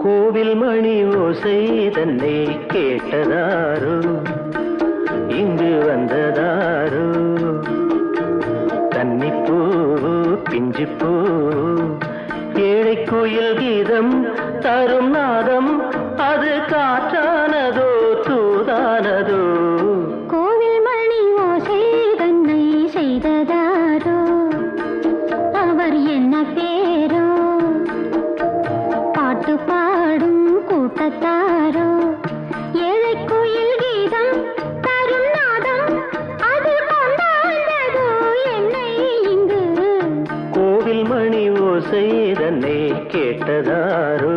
கோவில் மணி ஓசை தன்னை கேட்டதாரோ இங்கு வந்ததாரோ கன்னிப்பூ பிஞ்சிப்பூ ஏழை கோயில் கீதம் தரும் நாதம் அது காற்றானதோ தூதானதோ கோவில் மணி ஓசை தன்னை செய்ததாரோ அவர் என்ன பேரோ பாட்டு பாடும் கூட்டத்தாரோ ஏழை கோயில் கீதம் தரும் நாதம் அது கொண்டாண்டதோ என்னை இங்கு கோவில் மணி ஓசை தன்னை கேட்டதாரோ